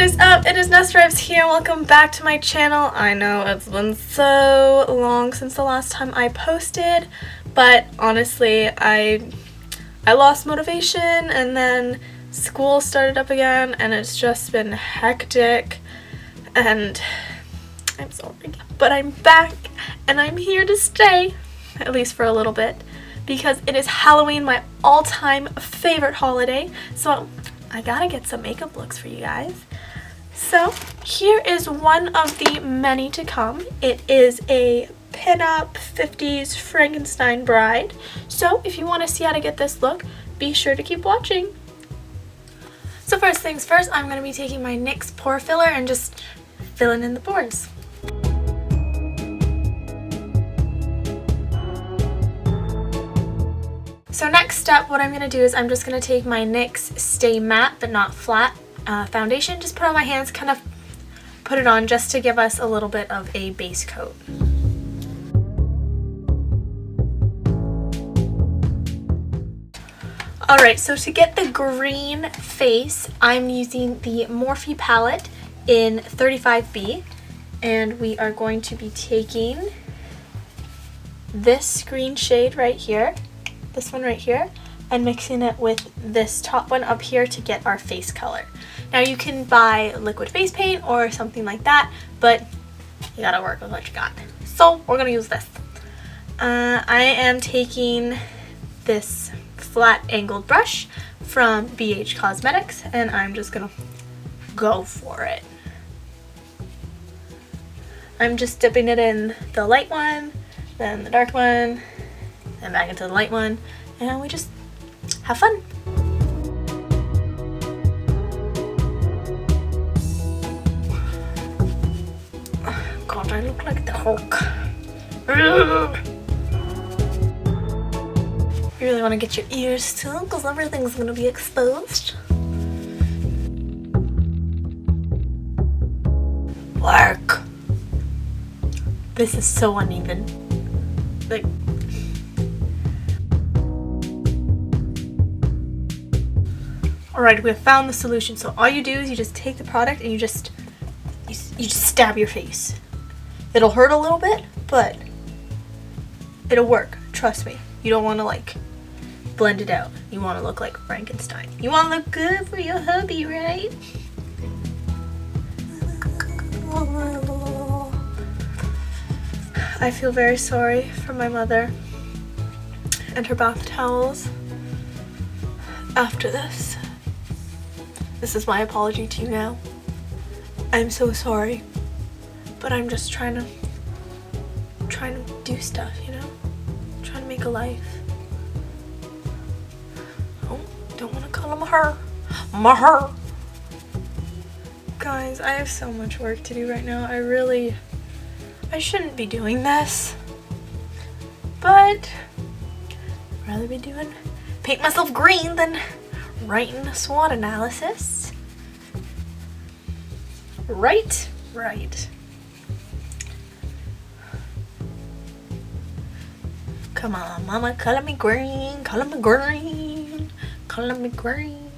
is up? It is nessrebzz here. Welcome back to my channel. I know it's been so long since the last time I posted, but honestly, I lost motivation and then school started up again and it's just been hectic and I'm sorry. But I'm back and I'm here to stay, at least for a little bit, because it is Halloween, my all-time favorite holiday. So I gotta get some makeup looks for you guys. So here is one of the many to come. It is a pin-up 50s Frankenstein bride. So if you want to see how to get this look, be sure to keep watching. So first things first, I'm going to be taking my NYX pore filler and just filling in the pores. So next step, what I'm going to do is I'm just going to take my NYX Stay Matte but Not Flat foundation, just put it on my hands, kind of put it on just to give us a little bit of a base coat. Alright, so to get the green face, I'm using the Morphe palette in 35B, and we are going to be taking this green shade right here, this one right here, and mixing it with this top one up here to get our face color. Now you can buy liquid face paint or something like that, but you gotta work with what you got. So we're gonna use this. I am taking this flat angled brush from BH Cosmetics and I'm just gonna go for it. I'm just dipping it in the light one, then the dark one, and back into the light one, and we just have fun. God, I look like the Hulk. You really want to get your ears too, because everything's going to be exposed. Work. This is so uneven. Like, alright, we have found the solution. So all you do is you just take the product and you just stab your face. It'll hurt a little bit, but it'll work. Trust me. You don't want to like blend it out. You want to look like Frankenstein. You want to look good for your hubby, right? I feel very sorry for my mother and her bath towels after this. This is my apology to you now. I'm so sorry, but I'm just trying to do stuff, you know? Trying to make a life. Oh, don't want to call him her. Her. Guys, I have so much work to do right now. I shouldn't be doing this, but I'd rather be paint myself green than writing a SWOT analysis. Right. Come on, mama, color me green, color me green, color me green.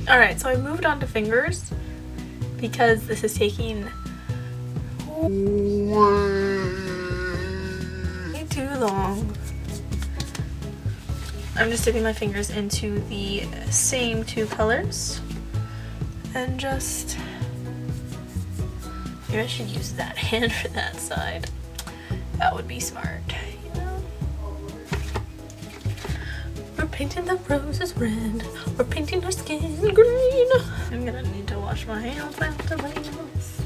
Alright, so I moved on to fingers because this is taking way too long. I'm just dipping my fingers into the same two colors and just, maybe I should use that hand for that side. That would be smart, you know? We're painting the roses red, we're painting our skin green. I'm gonna need to wash my hands after this.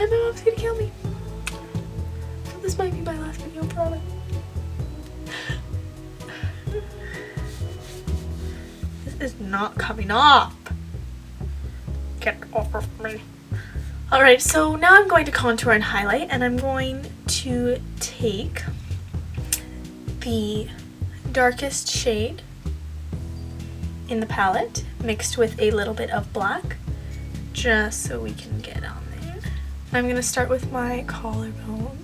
And my mom's gonna kill me. So this might be my last video product. This is not coming off. Get off of me. Alright, so now I'm going to contour and highlight, and I'm going to take the darkest shade in the palette mixed with a little bit of black, just so we can get on there. I'm going to start with my collarbones.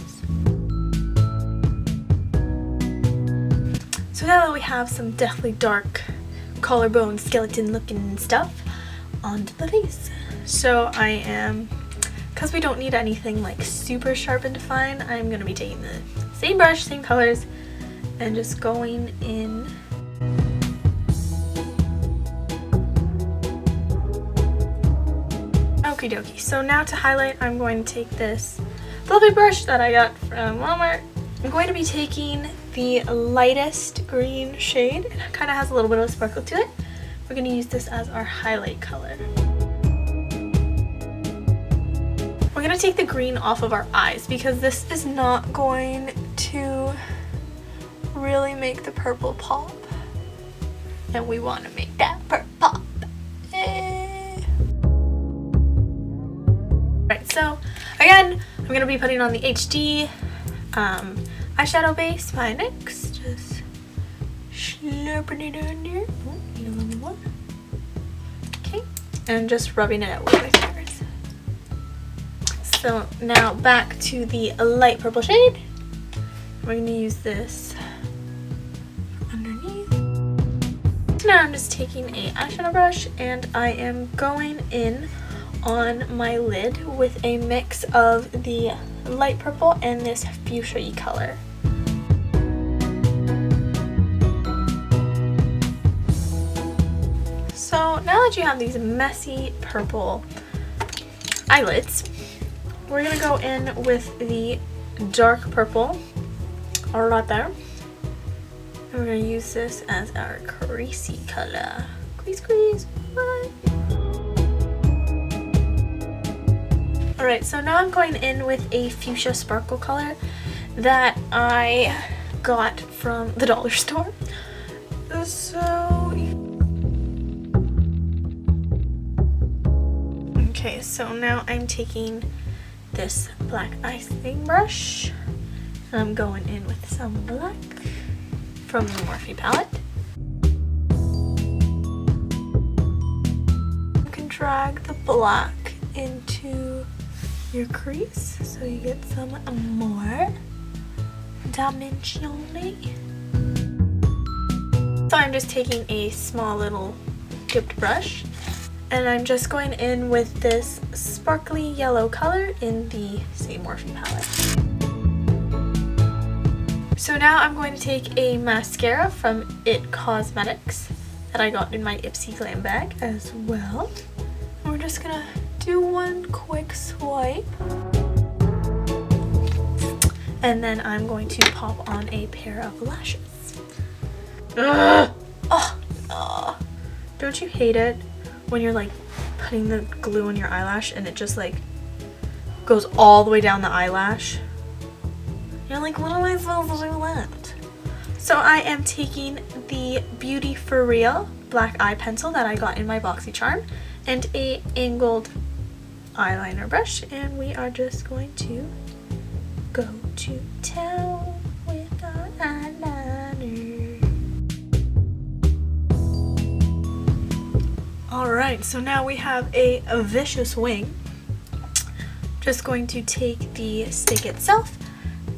So now that we have some deathly dark collarbone skeleton looking stuff, onto the face. So I am, because we don't need anything like super sharp and defined, I'm going to be taking the same brush, same colors, and just going in. Okie dokie. So now to highlight, I'm going to take this fluffy brush that I got from Walmart. I'm going to be taking the lightest green shade. It kind of has a little bit of a sparkle to it. We're going to use this as our highlight color. We're going to take the green off of our eyes because this is not going to really make the purple pop. And we want to make that purple pop. Right, so again, I'm going to be putting on the HD eyeshadow base by NYX. Just slurping it on there. Oh, need a little bit more. Okay, and just rubbing it out with my fingers. So now back to the light purple shade. We're going to use this underneath. So now I'm just taking a eyeshadow brush and I am going in on my lid with a mix of the light purple and this fuchsia color. So now that you have these messy purple eyelids, we're going to go in with the dark purple right there. And we're going to use this as our creasy color. Crease, crease, what? Alright, so now I'm going in with a fuchsia sparkle color that I got from the dollar store. Okay, so now I'm taking this black icing brush and I'm going in with some black from the Morphe palette. You can drag the black into your crease so you get some more dimensionally. So I'm just taking a small little dipped brush and I'm just going in with this sparkly yellow color in the same Morphe palette. So now I'm going to take a mascara from It Cosmetics that I got in my Ipsy Glam bag as well. And we're just gonna do one quick swipe. And then I'm going to pop on a pair of lashes. Ugh. Oh, no. Don't you hate it when you're like putting the glue on your eyelash and it just like goes all the way down the eyelash? You're like, what am I supposed to do that? So I am taking the Beauty For Real black eye pencil that I got in my BoxyCharm and a angled eyeliner brush, and we are just going to go to town with our eyeliner. Alright, so now we have a vicious wing. Just going to take the stick itself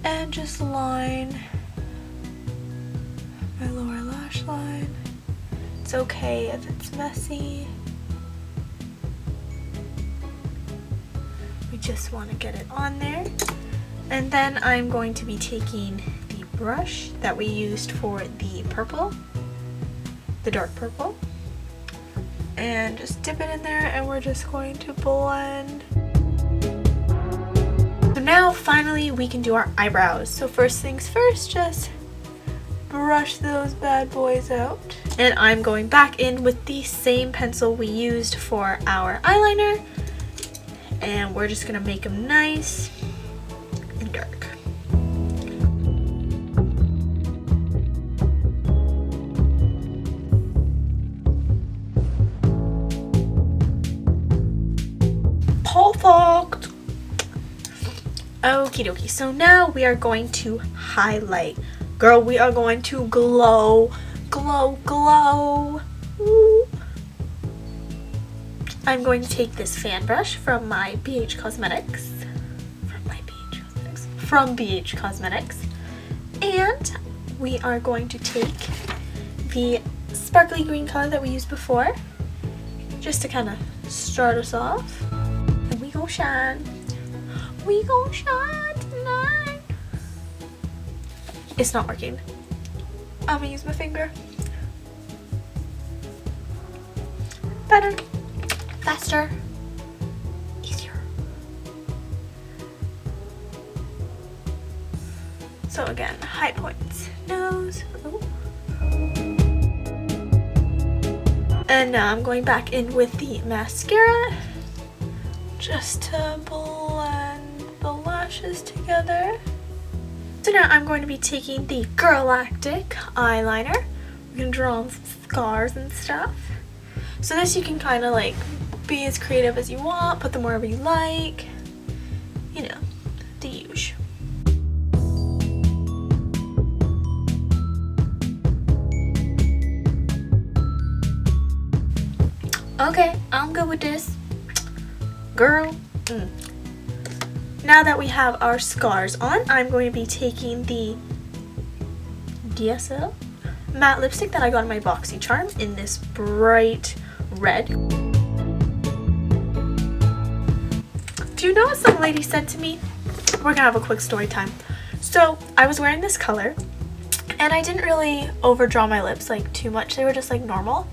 and just line my lower lash line. It's okay if it's messy. We just want to get it on there. And then I'm going to be taking the brush that we used for the purple, the dark purple, and just dip it in there and we're just going to blend. So now finally we can do our eyebrows. So first things first, just brush those bad boys out. And I'm going back in with the same pencil we used for our eyeliner. And we're just gonna make them nice and dark. Perfect! Okie dokie, so now we are going to highlight. Girl, we are going to glow, glow, glow. Ooh. I'm going to take this fan brush from my BH Cosmetics. From BH Cosmetics. And we are going to take the sparkly green color that we used before, just to kind of start us off. And we gon' shine. We gon' shine tonight. It's not working. I'm gonna use my finger. Better. Faster. Easier. So again, high points. Nose. Ooh. And now I'm going back in with the mascara just to blend the lashes together. So now I'm going to be taking the Galactic eyeliner. We're going to draw on some scars and stuff. So this you can kind of like be as creative as you want, put them wherever you like. You know, the usual. Okay, I'm good with this. Girl. Now that we have our scars on, I'm going to be taking the DSL matte lipstick that I got in my BoxyCharm in this bright red. Do you know what some lady said to me? We're gonna have a quick story time. So I was wearing this color and I didn't really overdraw my lips like too much. They were just like normal.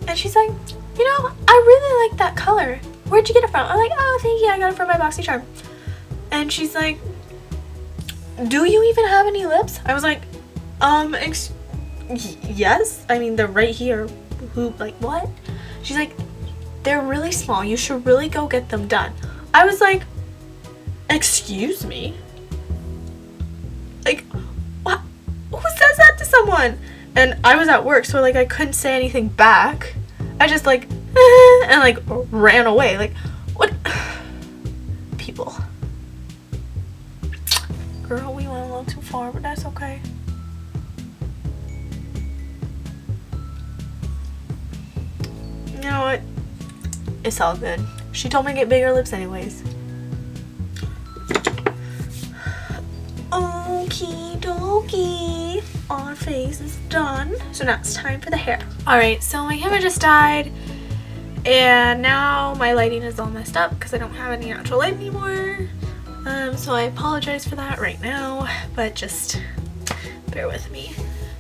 And she's like, you know, I really like that color. Where'd you get it from? I'm like, oh, thank you. I got it from my BoxyCharm. And she's like, do you even have any lips? I was like, yes. I mean, they're right here. Who, like, what? She's like, they're really small. You should really go get them done. I was like, excuse me? Like, what? Who says that to someone? And I was at work, so like I couldn't say anything back. I just like, and like ran away. Like, what? People. Girl, we went a little too far, but that's okay. You know what? It's all good. She told me to get bigger lips anyways. Okie dokie. Our face is done. So now it's time for the hair. Alright, so my camera just died. And now my lighting is all messed up because I don't have any natural light anymore. So I apologize for that right now. But just bear with me.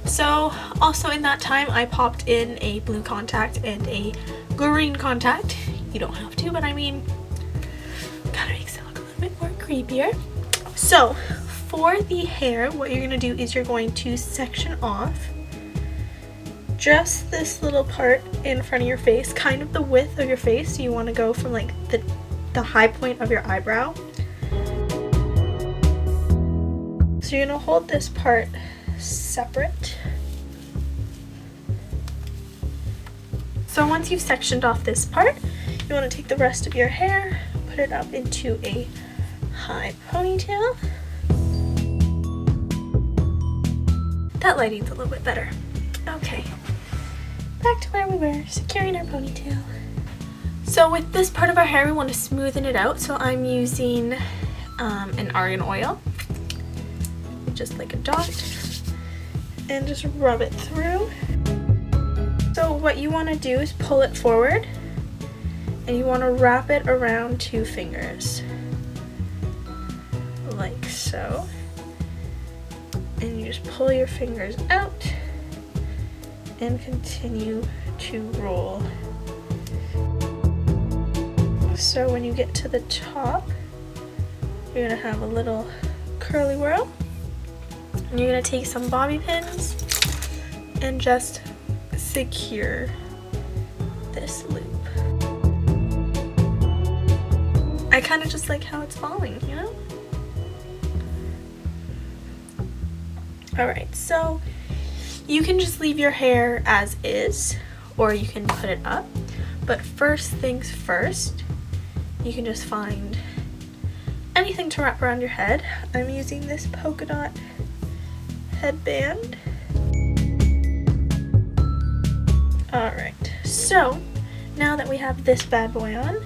So also in that time I popped in a blue contact and a green contact. You don't have to, but I mean, kind of makes it look a little bit more creepier. So for the hair, what you're going to do is you're going to section off just this little part in front of your face, kind of the width of your face. So you want to go from like the high point of your eyebrow. So you're going to hold this part separate. So once you've sectioned off this part, you want to take the rest of your hair, put it up into a high ponytail. That lighting's a little bit better. Okay, back to where we were, securing our ponytail. So with this part of our hair, we want to smoothen it out. So I'm using an argan oil, just like a dot, and just rub it through. So what you want to do is pull it forward, and you want to wrap it around 2 fingers, like so. And you just pull your fingers out and continue to roll. So when you get to the top, you're gonna have a little curly whirl, and you're gonna take some bobby pins and just secure this loop. I kind of just like how it's falling, you know? Alright, so you can just leave your hair as is, or you can put it up. But first things first, you can just find anything to wrap around your head. I'm using this polka dot headband. Alright, so now that we have this bad boy on,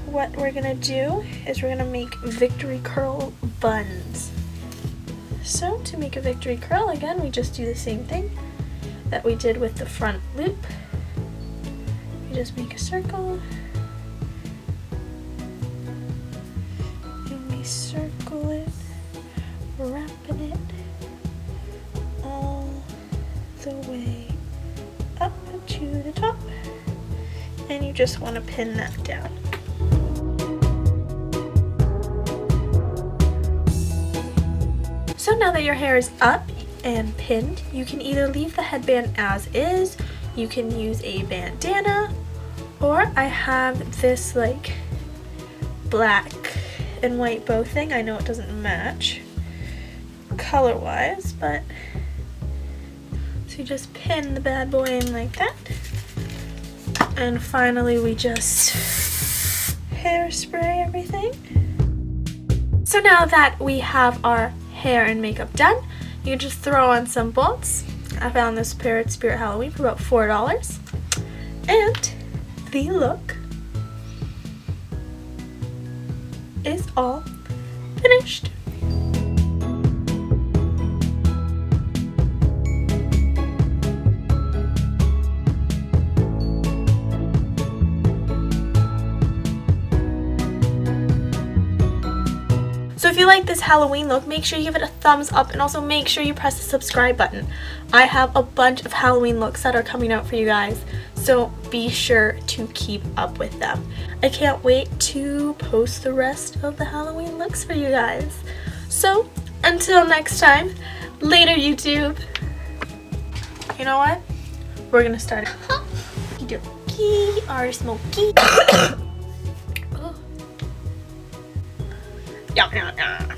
what we're gonna do is we're gonna make victory curl buns. So to make a victory curl, again, we just do the same thing that we did with the front loop. You just make a circle, and we circle it, wrapping it all the way up to the top, and you just want to pin that down. So now that your hair is up and pinned, you can either leave the headband as is, you can use a bandana, or I have this like black and white bow thing. I know it doesn't match color wise, but so you just pin the bad boy in like that, and finally we just hairspray everything. So now that we have our hair and makeup done, you can just throw on some bolts. I found this pair at Spirit Halloween for about $4, and the look is all finished. So if you like this Halloween look, make sure you give it a thumbs up, and also make sure you press the subscribe button. I have a bunch of Halloween looks that are coming out for you guys, so be sure to keep up with them. I can't wait to post the rest of the Halloween looks for you guys. So until next time, later YouTube. You know what? We're gonna start it. Okey-dokey, our smoky. Yeah.